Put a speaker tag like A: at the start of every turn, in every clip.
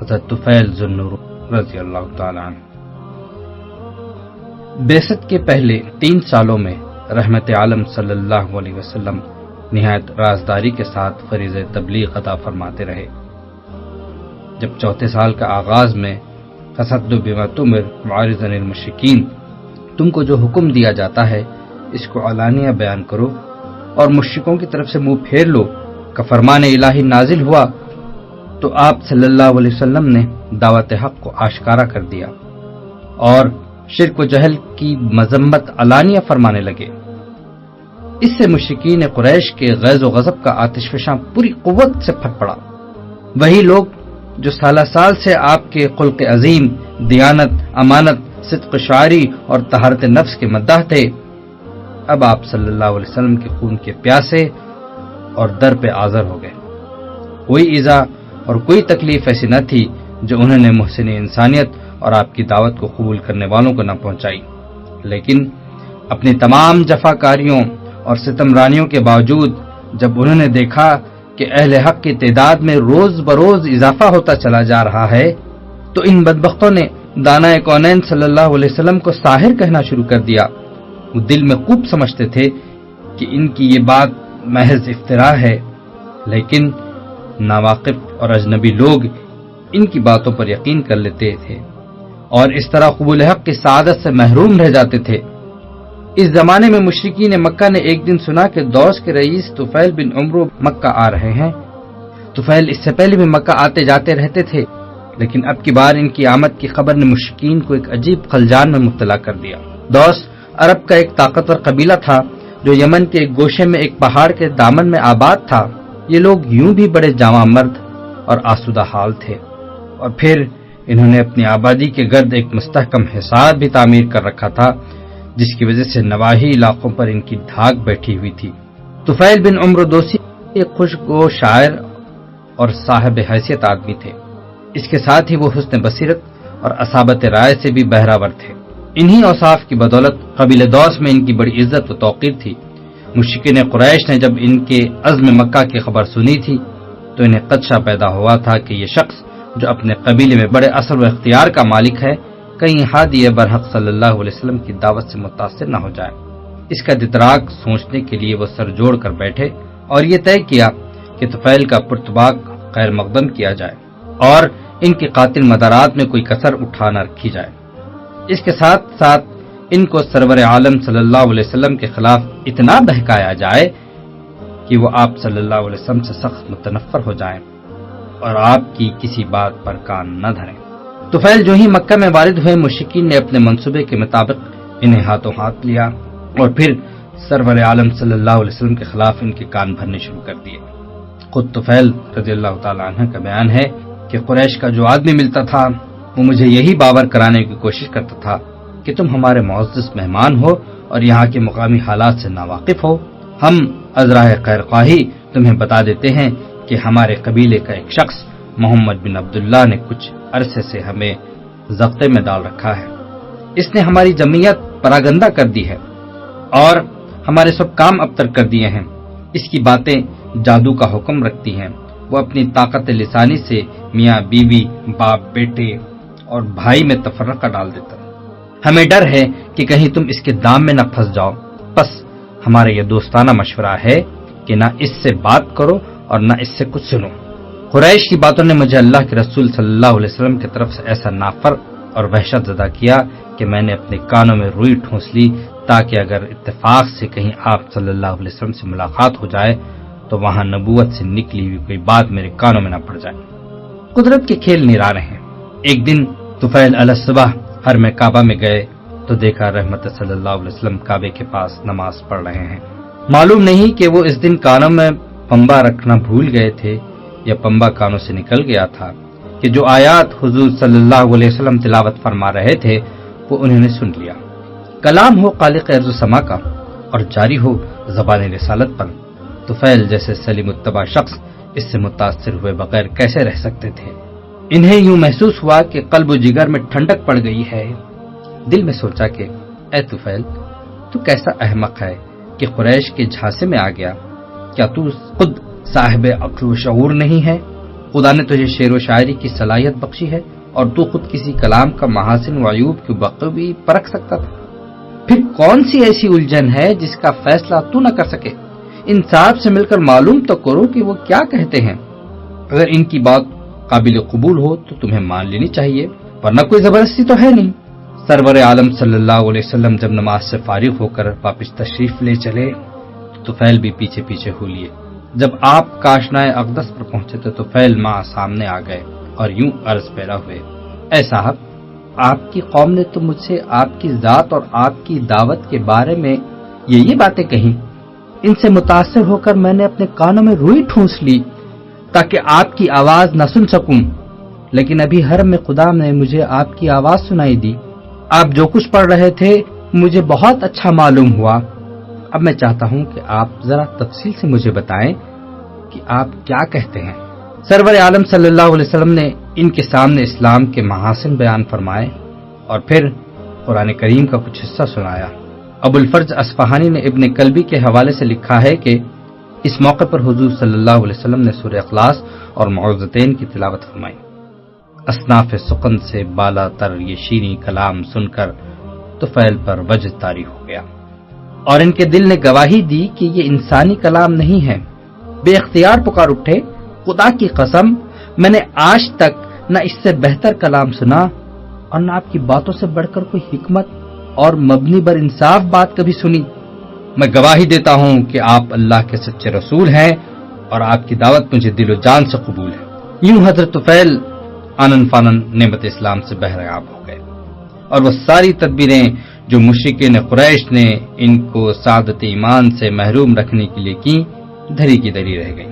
A: حضرت طفیل ذو النور رضی اللہ تعالی عنہ۔ بعثت کے پہلے 3 سالوں میں رحمت عالم صلی اللہ علیہ وسلم نہایت رازداری کے ساتھ فریض تبلیغ ادا فرماتے رہے۔ جب 4 سال کا آغاز میں فصدق بما تؤمر وعرض عن المشرکین، تم کو جو حکم دیا جاتا ہے اس کو علانیہ بیان کرو اور مشرکوں کی طرف سے منہ پھیر لو کا فرمان الہی نازل ہوا تو آپ صلی اللہ علیہ وسلم نے دعوت حق کو آشکارا کر دیا اور شرک و جہل کی مذمت علانیہ فرمانے لگے۔ اس سے مشرکین قریش کے غیظ و غضب کا آتش فشاں پوری قوت سے پھٹ پڑا۔ وہی لوگ جو سالہ سال سے آپ کے خلق عظیم، دیانت، امانت، صدق شاعری اور طہارت نفس کے مداح تھے، اب آپ صلی اللہ علیہ وسلم کے خون کے پیاسے اور در پہ آزر ہو گئے۔ کوئی ایذا اور کوئی تکلیف ایسی نہ تھی جو انہوں نے محسن انسانیت اور آپ کی دعوت کو قبول کرنے والوں کو نہ پہنچائی، لیکن اپنی تمام جفاکاریوں اور ستم رانیوں کے باوجود جب انہوں نے دیکھا کہ اہل حق کی تعداد میں روز بروز اضافہ ہوتا چلا جا رہا ہے تو ان بدبختوں نے دانا کونین صلی اللہ علیہ وسلم کو ساحر کہنا شروع کر دیا۔ وہ دل میں خوب سمجھتے تھے کہ ان کی یہ بات محض افتراء ہے، لیکن ناواقف اور اجنبی لوگ ان کی باتوں پر یقین کر لیتے تھے اور اس طرح قبول حق کی سعادت سے محروم رہ جاتے تھے۔ اس زمانے میں مشرکین مکہ نے ایک دن سنا کہ دوس کے رئیس طفیل بن عمرو مکہ آ رہے ہیں۔ طفیل اس سے پہلے بھی مکہ آتے جاتے رہتے تھے، لیکن اب کی بار ان کی آمد کی خبر نے مشرکین کو ایک عجیب خلجان میں مبتلا کر دیا۔ دوس عرب کا ایک طاقتور قبیلہ تھا جو یمن کے ایک گوشے میں ایک پہاڑ کے دامن میں آباد تھا۔ یہ لوگ یوں بھی بڑے جوان مرد اور آسودہ حال تھے، اور پھر انہوں نے اپنی آبادی کے گرد ایک مستحکم حصار بھی تعمیر کر رکھا تھا جس کی وجہ سے نواحی علاقوں پر ان کی دھاک بیٹھی ہوئی تھی۔ طفیل بن عمرو دوسی ایک خوشگو شاعر اور صاحب حیثیت آدمی تھے، اس کے ساتھ ہی وہ حسن بصیرت اور اصابت رائے سے بھی بہراور تھے۔ انہی اوصاف کی بدولت قبیلہ دوس میں ان کی بڑی عزت و توقیر تھی۔ مشرکین قریش نے جب ان کے عزم مکہ کی خبر سنی تھی تو انہیں خدشہ پیدا ہوا تھا کہ یہ شخص جو اپنے قبیلے میں بڑے اثر و اختیار کا مالک ہے کہیں ہادی برحق صلی اللہ علیہ وسلم کی دعوت سے متاثر نہ ہو جائے۔ اس کا ادراک سوچنے کے لیے وہ سر جوڑ کر بیٹھے اور یہ طے کیا کہ طفیل کا پرتباق خیر مقدم کیا جائے اور ان کی قاتل مدارات میں کوئی کسر اٹھا نہ رکھی جائے۔ اس کے ساتھ ساتھ ان کو سرور عالم صلی اللہ علیہ وسلم کے خلاف اتنا بہکایا جائے کہ وہ آپ صلی اللہ علیہ وسلم سے سخت متنفر ہو جائیں اور آپ کی کسی بات پر کان نہ دھریں۔ طفیل جو ہی مکہ میں وارد ہوئے، مشرکین نے اپنے منصوبے کے مطابق انہیں ہاتھوں ہاتھ لیا اور پھر سرور عالم صلی اللہ علیہ وسلم کے خلاف ان کے کان بھرنے شروع کر دیے۔ خود طفیل رضی اللہ تعالی عنہ کا بیان ہے کہ قریش کا جو آدمی ملتا تھا وہ مجھے یہی باور کرانے کی کوشش کرتا تھا کہ تم ہمارے معزز مہمان ہو اور یہاں کے مقامی حالات سے ناواقف ہو۔ ہم ازراہ خیر خواہی تمہیں بتا دیتے ہیں کہ ہمارے قبیلے کا ایک شخص محمد بن عبداللہ نے کچھ عرصے سے ہمیں ضبطے میں ڈال رکھا ہے۔ اس نے ہماری جمعیت پراگندہ کر دی ہے اور ہمارے سب کام ابتر کر دیے ہیں۔ اس کی باتیں جادو کا حکم رکھتی ہیں۔ وہ اپنی طاقت لسانی سے میاں بیوی، باپ بیٹے اور بھائی میں تفرقہ ڈال دیتا ہے۔ ہمیں ڈر ہے کہ کہیں تم اس کے دام میں نہ پھنس جاؤ، بس ہمارا یہ دوستانہ مشورہ ہے کہ نہ اس سے بات کرو اور نہ اس سے کچھ سنو۔ قریش کی باتوں نے مجھے اللہ کے رسول صلی اللہ علیہ وسلم کی طرف سے ایسا نافر اور وحشت زدہ کیا کہ میں نے اپنے کانوں میں روئی ٹھونس لی تاکہ اگر اتفاق سے کہیں آپ صلی اللہ علیہ وسلم سے ملاقات ہو جائے تو وہاں نبوت سے نکلی ہوئی کوئی بات میرے کانوں میں نہ پڑ جائے۔ قدرت کے کھیل نرانے ہیں۔ ایک دن طفیل علیہ الصبح حرم کعبہ میں گئے تو دیکھا رحمت صلی اللہ علیہ وسلم کعبے کے پاس نماز پڑھ رہے ہیں۔ معلوم نہیں کہ وہ اس دن کانوں میں پنبا رکھنا بھول گئے تھے یا پنبا کانوں سے نکل گیا تھا کہ جو آیات حضور صلی اللہ علیہ وسلم تلاوت فرما رہے تھے وہ انہوں نے سن لیا۔ کلام ہو خالق ارض و سما کا اور جاری ہو زبان رسالت پر، طفیل جیسے سلیم الطبع شخص اس سے متاثر ہوئے بغیر کیسے رہ سکتے تھے؟ انہیں یوں محسوس ہوا کہ قلب و جگر میں ٹھنڈک پڑ گئی ہے۔ دل میں سوچا کہ اے طفیل، تو کیسا احمق ہے کہ قریش کے جھانسے میں آ گیا؟ کیا تو خود صاحب عقل و شعور نہیں ہے؟ خدا نے تجھے شعر و شاعری کی صلاحیت بخشی ہے اور تو خود کسی کلام کا محاسن و عیوب کی بخوبی پرکھ سکتا تھا، پھر کون سی ایسی الجھن ہے جس کا فیصلہ تو نہ کر سکے؟ انصاف سے مل کر معلوم تو کرو کہ وہ کیا کہتے ہیں، اگر ان کی بات قابل قبول ہو تو تمہیں مان لینی چاہیے، ورنہ کوئی زبردستی تو ہے نہیں۔ سرور عالم صلی اللہ علیہ وسلم جب نماز سے فارغ ہو کر واپس تشریف لے چلے تو طفیل بھی پیچھے پیچھے ہو لیے۔ جب آپ کاشنائے اقدس پر پہنچے تو طفیل ماں سامنے آ گئے اور یوں عرض پیرا ہوئے، اے صاحب، آپ کی قوم نے تو مجھ سے آپ کی ذات اور آپ کی دعوت کے بارے میں یہ باتیں کہیں، ان سے متاثر ہو کر میں نے اپنے کانوں میں روئی ٹھونس لی تاکہ آپ کی آواز نہ سن سکوں، لیکن ابھی حرم میں خدا نے مجھے آپ کی آواز سنائی دی۔ آپ جو کچھ پڑھ رہے تھے مجھے بہت اچھا معلوم ہوا۔ اب میں چاہتا ہوں کہ آپ ذرا تفصیل سے مجھے بتائیں کہ آپ کیا کہتے ہیں۔ سرور عالم صلی اللہ علیہ وسلم نے ان کے سامنے اسلام کے محاسن بیان فرمائے اور پھر قرآن کریم کا کچھ حصہ سنایا۔ ابو الفرج اصفہانی نے ابن کلبی کے حوالے سے لکھا ہے کہ اس موقع پر حضور صلی اللہ علیہ وسلم نے سورہ اخلاص اور معوذتین کی تلاوت فرمائی۔ اصناف سخن سے بالا تر یہ شیریں کلام سن کر طفیل پر وجد طاری ہو گیا اور ان کے دل نے گواہی دی کہ یہ انسانی کلام نہیں ہے۔ بے اختیار پکار اٹھے، خدا کی قسم، میں نے آج تک نہ اس سے بہتر کلام سنا اور نہ آپ کی باتوں سے بڑھ کر کوئی حکمت اور مبنی بر انصاف بات کبھی سنی۔ میں گواہی دیتا ہوں کہ آپ اللہ کے سچے رسول ہیں اور آپ کی دعوت مجھے دل و جان سے قبول ہے۔ یوں حضرت طفیل آنن فانن نعمت اسلام سے بہرام ہو گئے اور وہ ساری تدبیریں جو مشرکین قریش نے ان کو سعادت ایمان سے محروم رکھنے کے لیے کی دھری کی دھری رہ گئی۔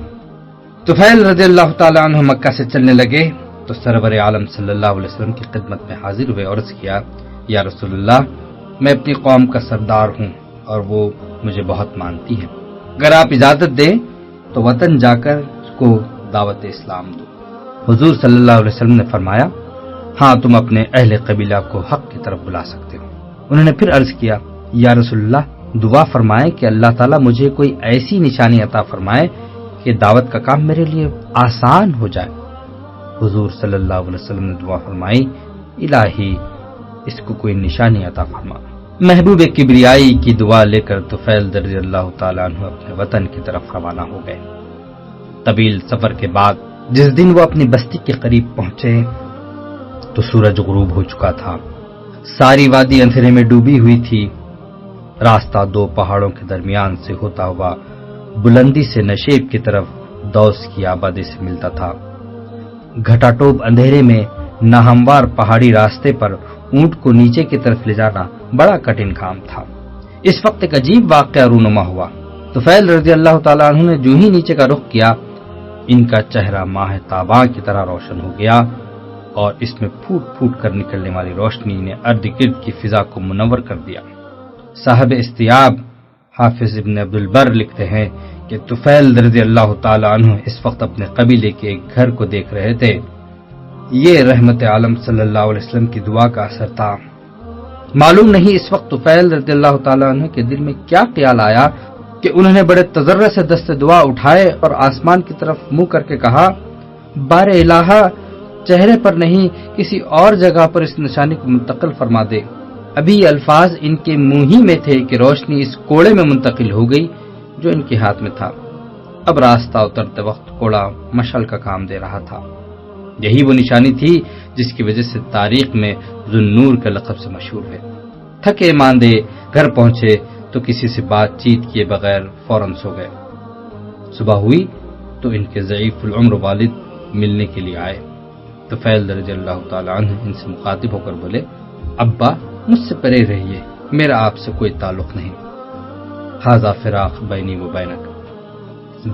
A: طفیل رضی اللہ تعالیٰ عنہ مکہ سے چلنے لگے تو سرور عالم صلی اللہ علیہ وسلم کی خدمت میں حاضر ہوئے اور عرض کیا، یا رسول اللہ، میں اپنی قوم کا سردار ہوں اور وہ مجھے بہت مانتی ہے، اگر آپ اجازت دیں تو وطن جا کر اس کو دعوت اسلام دو۔ حضور صلی اللہ علیہ وسلم نے فرمایا، ہاں، تم اپنے اہل قبیلہ کو حق کی طرف بلا سکتے ہو۔ انہوں نے پھر عرض کیا، یا رسول اللہ، دعا فرمائیں کہ اللہ تعالیٰ مجھے کوئی ایسی نشانی عطا فرمائے کہ دعوت کا کام میرے لیے آسان ہو جائے۔ حضور صلی اللہ علیہ وسلم نے دعا فرمائی، الہی اس کو کوئی نشانی عطا فرما۔ محبوب کبریائی کی دعا لے کر طفیل رضی اللہ تعالیٰ عنہ اپنے وطن کی طرف روانہ ہو گئے۔ طویل سفر کے بعد جس دن وہ اپنی بستی کے قریب پہنچے تو سورج غروب ہو چکا تھا، ساری وادی اندھیرے میں ڈوبی ہوئی تھی۔ راستہ دو پہاڑوں کے درمیان سے ہوتا ہوا بلندی سے نشیب کی طرف دوس کی آبادی سے ملتا تھا۔ گھٹاٹوب اندھیرے میں ناہموار پہاڑی راستے پر اونٹ کو نیچے کی طرف لے جانا بڑا کٹھن کام تھا۔ اس وقت ایک عجیب واقعہ رونما ہوا۔ طفیل رضی اللہ تعالیٰ عنہ نے جو ہی نیچے کا رخ کیا، ان کا چہرہ ماہ تاباں کی طرح روشن ہو گیا اور اس میں پھوٹ پھوٹ کر نکلنے والی روشنی نے ارد گرد کی فضا کو منور کر دیا۔ صاحب استیاب حافظ ابن عبد البر لکھتے ہیں کہ طفیل رضی اللہ تعالیٰ عنہ اس وقت اپنے قبیلے کے ایک گھر کو دیکھ رہے تھے۔ یہ رحمت عالم صلی اللہ علیہ وسلم کی دعا کا اثر تھا۔ معلوم نہیں اس وقت طفیل رضی اللہ تعالیٰ عنہ کے دل میں کیا خیال آیا کہ انہوں نے بڑے تضرع سے دست دعا اٹھائے اور آسمان کی طرف منہ کر کے کہا، بار الہا، چہرے پر نہیں کسی اور جگہ پر اس نشانی کو منتقل فرما دے۔ ابھی یہ الفاظ ان کے منہ ہی میں تھے کہ روشنی اس کوڑے میں منتقل ہو گئی جو ان کے ہاتھ میں تھا۔ اب راستہ اترتے وقت کوڑا مشعل کا کام دے رہا تھا۔ یہی وہ نشانی تھی جس کی وجہ سے تاریخ میں ذو النور کے لقب سے مشہور ہے۔ تھکے ماندے گھر پہنچے تو کسی سے بات چیت کیے بغیر فوراً سو گئے۔ صبح ہوئی تو ان کے ضعیف العمر والد ملنے کے لیے آئے۔ طفیل رضی اللہ تعالیٰ عنہ ان سے مخاطب ہو کر بولے، ابا، مجھ سے پرے رہیے، میرا آپ سے کوئی تعلق نہیں، ھذا فراق بینی و بینک۔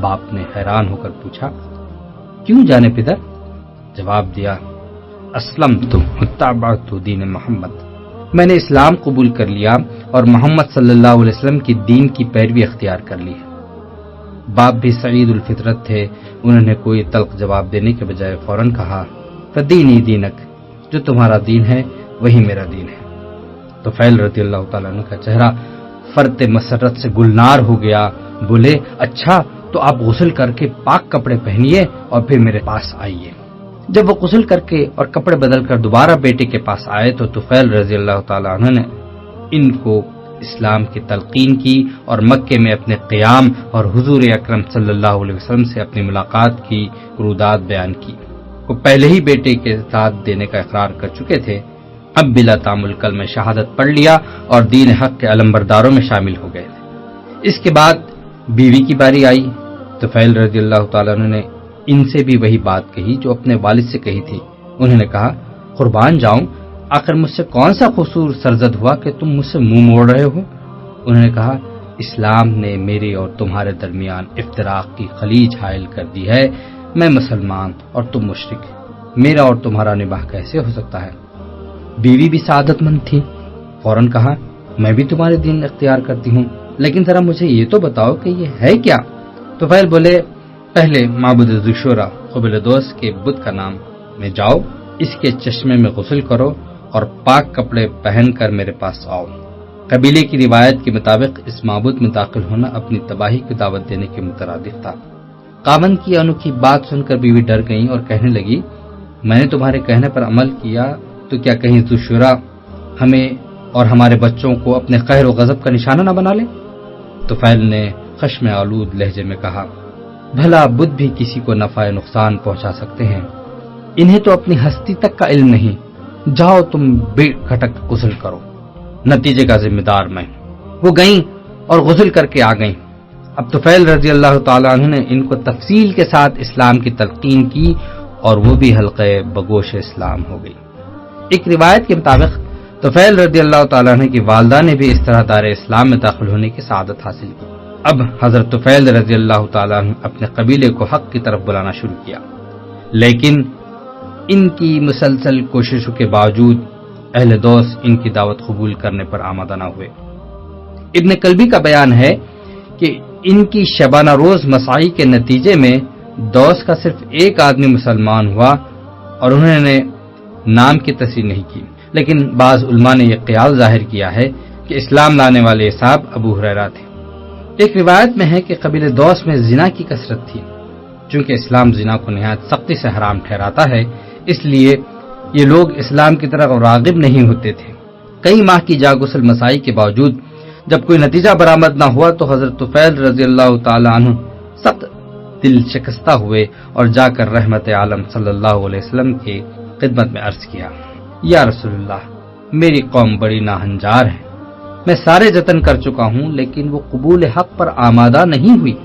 A: باپ نے حیران ہو کر پوچھا، کیوں جانے پدر؟ جواب دیا، اسلمت واتبعت دین محمد، میں نے اسلام قبول کر لیا اور محمد صلی اللہ علیہ وسلم کی دین کی پیروی اختیار کر لی ہے۔ باپ بھی سعید الفطرت تھے، انہوں نے کوئی تلخ جواب دینے کے بجائے فوراً کہا، فدینی دینک، جو تمہارا دین ہے وہی میرا دین ہے۔ طفیل رضی اللہ تعالیٰ عنہ کا چہرہ فرط مسرت سے گلنار ہو گیا۔ بولے، اچھا تو آپ غسل کر کے پاک کپڑے پہنیے اور پھر میرے پاس آئیے۔ جب وہ غسل کر کے اور کپڑے بدل کر دوبارہ بیٹے کے پاس آئے تو طفیل رضی اللہ تعالیٰ عنہ نے ان کو اسلام کی تلقین کی اور مکے میں اپنے قیام اور حضور اکرم صلی اللہ علیہ وسلم سے اپنی ملاقات کی رودات بیان کی۔ وہ پہلے ہی بیٹے کے ساتھ دینے کا اقرار کر چکے تھے، اب بلا تعامل کلمہ شہادت پڑھ لیا اور دین حق کے علمبرداروں میں شامل ہو گئے تھے۔ اس کے بعد بیوی کی باری آئی۔ طفیل رضی اللہ تعالیٰ عنہ نے ان سے بھی وہی بات کہی جو اپنے والد سے کہی تھی۔ انہوں نے کہا، قربان جاؤں، آخر مجھ سے کون سا قصور سرزد ہوا کہ تم مجھ سے منہ موڑ رہے ہو؟ انہوں نے کہا، اسلام نے میرے اور تمہارے درمیان افتراق کی خلیج حائل کر دی ہے۔ میں مسلمان اور تم مشرک، میرا اور تمہارا نباہ کیسے ہو سکتا ہے؟ بیوی بھی سعادت مند تھی، فوراً کہا، میں بھی تمہارے دین اختیار کرتی ہوں، لیکن ذرا مجھے یہ تو بتاؤ کہ یہ ہے کیا؟ طفیل بولے، پہلے معبود ذوالشورا قبیلہ دوس کے بت کا نام میں جاؤ، اس کے چشمے میں غسل کرو اور پاک کپڑے پہن کر میرے پاس آؤ۔ قبیلے کی روایت کے مطابق اس معبود میں داخل ہونا اپنی تباہی کی دعوت دینے کے مترادف تھا۔ خاوند کی انوکھی بات سن کر بیوی ڈر گئیں اور کہنے لگی، میں نے تمہارے کہنے پر عمل کیا تو کیا کہیں ذوالشورا ہمیں اور ہمارے بچوں کو اپنے قہر و غضب کا نشانہ نہ بنا لے؟ طفیل نے خشم آلود لہجے میں کہا، بھلا بت بھی کسی کو نفع نقصان پہنچا سکتے ہیں، انہیں تو اپنی ہستی تک کا علم نہیں، جاؤ تم بے کھٹک غسل کرو، نتیجے کا ذمہ دار میں۔ وہ گئیں اور غسل کر کے آ گئیں۔ اب طفیل رضی اللہ تعالیٰ عنہ نے ان کو تفصیل کے ساتھ اسلام کی تلقین کی اور وہ بھی حلقہ بگوش اسلام ہو گئی۔ ایک روایت کے مطابق طفیل رضی اللہ تعالیٰ عنہ کی والدہ نے بھی اس طرح دار اسلام میں داخل ہونے کی سعادت حاصل کی۔ اب حضرت طفیل رضی اللہ تعالیٰ عنہ اپنے قبیلے کو حق کی طرف بلانا شروع کیا، لیکن ان کی مسلسل کوششوں کے باوجود اہل دوس ان کی دعوت قبول کرنے پر آمادہ نہ ہوئے۔ ابن کلبی کا بیان ہے کہ ان کی شبانہ روز مساعی کے نتیجے میں دوس کا صرف ایک آدمی مسلمان ہوا اور انہوں نے نام کی تصحیح نہیں کی، لیکن بعض علماء نے یہ خیال ظاہر کیا ہے کہ اسلام لانے والے صاحب ابو ہریرہ تھے۔ ایک روایت میں ہے کہ قبیلہ دوس میں زنا کی کثرت تھی، چونکہ اسلام زنا کو نہایت سختی سے حرام ٹھہراتا ہے، اس لیے یہ لوگ اسلام کی طرف راغب نہیں ہوتے تھے۔ کئی ماہ کی جاگسل مساعی کے باوجود جب کوئی نتیجہ برآمد نہ ہوا تو حضرت طفیل رضی اللہ تعالی عنہ سخت دل شکستہ ہوئے اور جا کر رحمت عالم صلی اللہ علیہ وسلم کی خدمت میں عرض کیا، یا رسول اللہ، میری قوم بڑی ناہنجار ہے، میں سارے جتن کر چکا ہوں لیکن وہ قبول حق پر آمادہ نہیں ہوئی،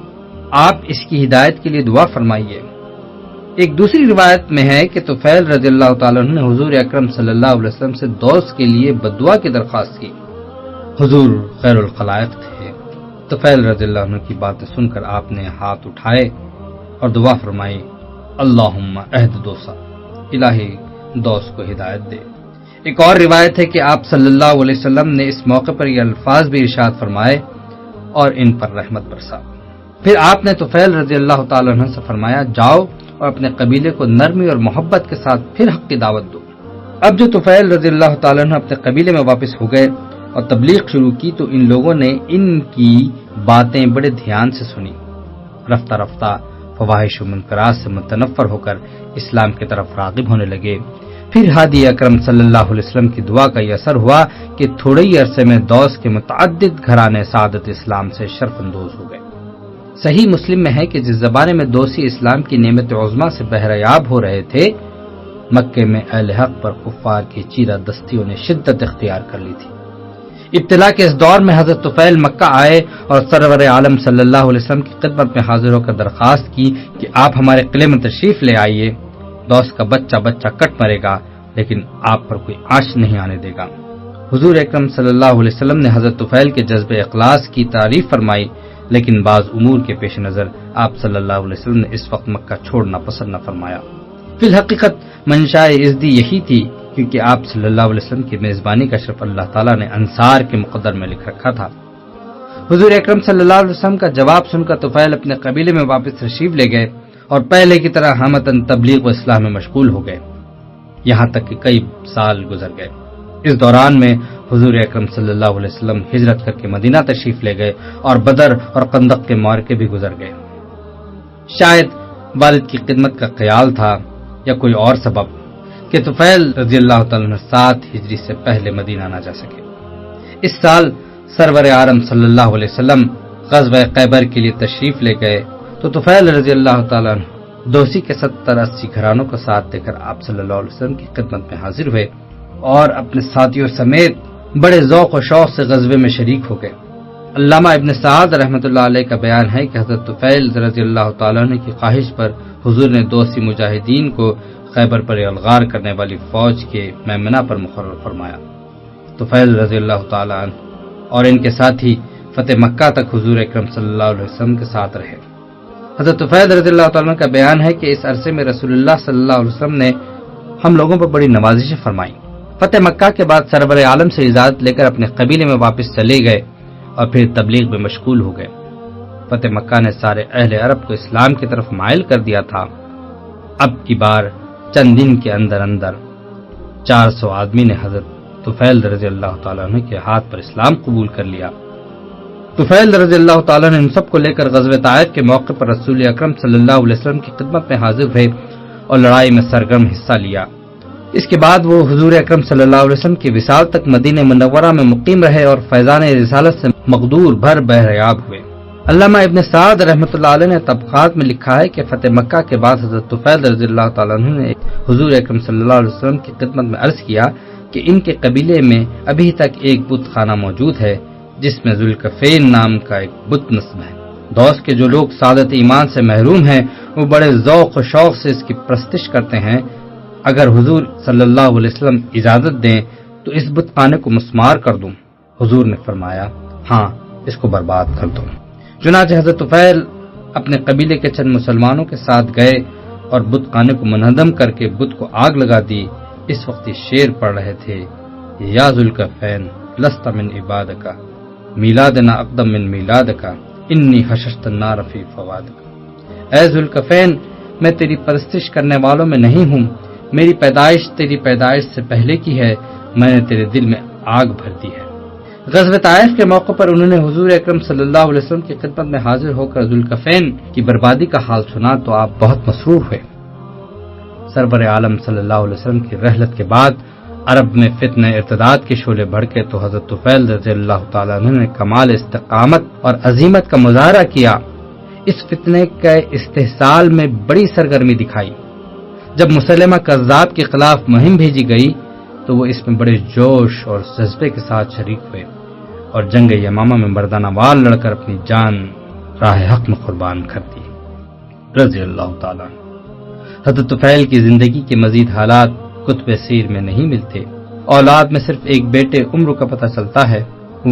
A: آپ اس کی ہدایت کے لیے دعا فرمائیے۔ ایک دوسری روایت میں ہے کہ طفیل رضی اللہ تعالیٰ عنہ نے حضور اکرم صلی اللہ علیہ وسلم سے دوس کے لیے بددعا کی درخواست کی۔ حضور خیر الخلائق تھے۔ طفیل رضی اللہ عنہ کی باتیں سن کر آپ نے ہاتھ اٹھائے اور دعا فرمائی، اللہم اہد دوسا، الہی دوس کو ہدایت دے۔ ایک اور روایت ہے کہ آپ صلی اللہ علیہ وسلم نے اس موقع پر یہ الفاظ بھی ارشاد فرمائے، اور ان پر رحمت برسا۔ پھر آپ نے طفیل رضی اللہ تعالیٰ عنہ سے فرمایا، جاؤ اور اپنے قبیلے کو نرمی اور محبت کے ساتھ پھر حق کی دعوت دو۔ اب جو طفیل رضی اللہ تعالیٰ عنہ اپنے قبیلے میں واپس ہو گئے اور تبلیغ شروع کی تو ان لوگوں نے ان کی باتیں بڑے دھیان سے سنی۔ رفتہ رفتہ فواحش و منکرات سے متنفر ہو کر اسلام کی طرف راغب ہونے لگے۔ پھر ہادی اکرم صلی اللہ علیہ وسلم کی دعا کا یہ اثر ہوا کہ تھوڑے ہی عرصے میں دوس کے متعدد گھرانے سعادت اسلام سے شرف اندوز ہو گئے۔ صحیح مسلم میں ہے کہ جس زمانے میں دوسی اسلام کی نعمت عظمیٰ سے بہریاب ہو رہے تھے، مکے میں اہل حق پر کفار کی چیرہ دستیوں نے شدت اختیار کر لی تھی۔ ابتلا کے اس دور میں حضرت طفیل مکہ آئے اور سرور عالم صلی اللہ علیہ وسلم کی خدمت میں حاضر ہو کر درخواست کی کہ آپ ہمارے قلعے میں تشریف لے آئیے، دوس کا بچہ کٹ مرے گا لیکن آپ پر کوئی آنچ نہیں آنے دے گا۔ حضور اکرم صلی اللہ علیہ وسلم نے حضرت طفیل کے جذب اخلاص کی تعریف فرمائی، لیکن بعض امور کے پیش نظر آپ صلی اللہ علیہ وسلم نے اس وقت مکہ چھوڑنا پسند نہ فرمایا۔ فی الحقیقت منشاء ازدی یہی تھی، کیونکہ آپ صلی اللہ علیہ وسلم کی میزبانی کا شرف اللہ تعالیٰ نے انصار کے مقدر میں لکھ رکھا تھا۔ حضور اکرم صلی اللہ علیہ وسلم کا جواب سن کر طفیل اپنے قبیلے میں واپس تشریف لے گئے اور پہلے کی طرح ہمتاً تبلیغ و اصلاح میں مشغول ہو گئے، یہاں تک کہ کئی سال گزر گئے۔ اس دوران میں حضور اکرم صلی اللہ علیہ وسلم ہجرت کر کے مدینہ تشریف لے گئے اور بدر اور خندق کے معرکے بھی گزر گئے۔ شاید والد کی خدمت کا خیال تھا یا کوئی اور سبب کہ طفیل رضی اللہ تعالیٰ عنہ 7 ہجری سے پہلے مدینہ نہ جا سکے۔ اس سال سرور عالم صلی اللہ علیہ وسلم غزوہ خیبر کے لیے تشریف لے گئے تو طفیل رضی اللہ تعالیٰ عنہ دوسی کے 70-80 گھرانوں کو ساتھ لے کر آپ صلی اللہ علیہ وسلم کی خدمت میں حاضر ہوئے اور اپنے ساتھیوں سمیت بڑے ذوق و شوق سے غزوے میں شریک ہو گئے۔ علامہ ابن سعد رحمۃ اللہ علیہ کا بیان ہے کہ حضرت طفیل رضی اللہ تعالیٰ عنہ کی خواہش پر حضور نے دوسی مجاہدین کو خیبر پر الغار کرنے والی فوج کے میمنہ پر مقرر فرمایا۔ طفیل رضی اللہ تعالیٰ عنہ اور ان کے ساتھی فتح مکہ تک حضور اکرم صلی اللہ علیہ وسلم کے ساتھ رہے۔ حضرت طفیل رضی اللہ تعالیٰ عنہ کا بیان ہے کہ اس عرصے میں رسول اللہ صلی اللہ علیہ وسلم نے ہم لوگوں پر بڑی نوازشیں فرمائیں۔ فتح مکہ کے بعد سرور عالم سے اجازت لے کر اپنے قبیلے میں واپس چلے گئے اور پھر تبلیغ میں مشغول ہو گئے۔ فتح مکہ نے سارے اہل عرب کو اسلام کی طرف مائل کر دیا تھا۔ اب کی بار چند دن کے اندر 400 آدمی نے حضرت طفیل رضی اللہ تعالیٰ عنہ کے ہاتھ پر اسلام قبول کر لیا۔ طفیل رضی اللہ تعالیٰ نے ان سب کو لے کر غزوہ طائف کے موقع پر رسول اکرم صلی اللہ علیہ وسلم کی خدمت میں حاضر ہوئے اور لڑائی میں سرگرم حصہ لیا۔ اس کے بعد وہ حضور اکرم صلی اللہ علیہ وسلم کی وصال تک مدینہ منورہ میں مقیم رہے اور فیضان رسالت سے مقدور بھر بہریاب ہوئے۔ علامہ ابن سعد رحمۃ اللہ علیہ نے طبقات میں لکھا ہے کہ فتح مکہ کے بعد حضرت طفیل رضی اللہ تعالیٰ عنہ نے حضور اکرم صلی اللہ علیہ وسلم کی خدمت میں عرض کیا کہ ان کے قبیلے میں ابھی تک ایک بت خانہ موجود ہے جس میں ذوالکفین نام کا ایک بت نصب ہے۔ دوست کے جو لوگ سعادت ایمان سے محروم ہیں وہ بڑے ذوق و شوق سے اس کی پرستش کرتے ہیں۔ اگر حضور صلی اللہ علیہ وسلم اجازت دیں تو اس بت خانے کو مسمار کر دوں۔ حضور نے فرمایا ہاں، اس کو برباد کر دو۔ چنانچہ حضرت طفیل اپنے قبیلے کے چند مسلمانوں کے ساتھ گئے اور بت خانے کو منہدم کر کے بت کو آگ لگا دی۔ اس وقت یہ شعر پڑھ رہے تھے، یا ذوالکفین لست من عبادک میلادنا اقدم من میلادک انی حششت النار فی فوادک۔ اے ذوالکفین، میں تیری پرستش کرنے والوں میں نہیں ہوں، میری پیدائش تیری پیدائش سے پہلے کی ہے، میں نے تیرے دل میں آگ بھر دی ہے۔ غزوہ طائف کے موقع پر انہوں نے حضور اکرم صلی اللہ علیہ وسلم کی خدمت میں حاضر ہو کر ذوالکفین کی بربادی کا حال سنا تو آپ بہت مسرور ہوئے۔ سرور عالم صلی اللہ علیہ وسلم کی رحلت کے بعد عرب میں فتنہ ارتداد کے شعلے بھڑکے تو حضرت طفیل رضی اللہ تعالیٰ عنہ نے کمال استقامت اور عزیمت کا مظاہرہ کیا۔ اس فتنے کے استحصال میں بڑی سرگرمی دکھائی۔ جب مسلمہ کذاب کے خلاف مہم بھیجی گئی تو وہ اس میں بڑے جوش اور جذبے کے ساتھ شریک ہوئے اور جنگ یمامہ میں مردانہ وار لڑ کر اپنی جان راہ حق میں قربان کر دی رضی اللہ تعالیٰ۔ حضرت طفیل کی زندگی کے مزید حالات کتب سیر میں نہیں ملتے۔ اولاد میں صرف ایک بیٹے عمر کا پتہ چلتا ہے،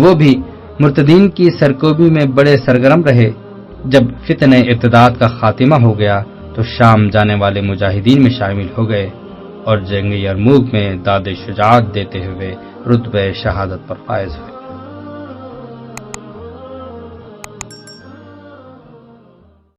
A: وہ بھی مرتدین کی سرکوبی میں بڑے سرگرم رہے۔ جب فتنہ ارتداد کا خاتمہ ہو گیا تو شام جانے والے مجاہدین میں شامل ہو گئے اور جنگ یرموک میں داد شجاعت دیتے ہوئے رتبہ شہادت پر فائز ہوئے۔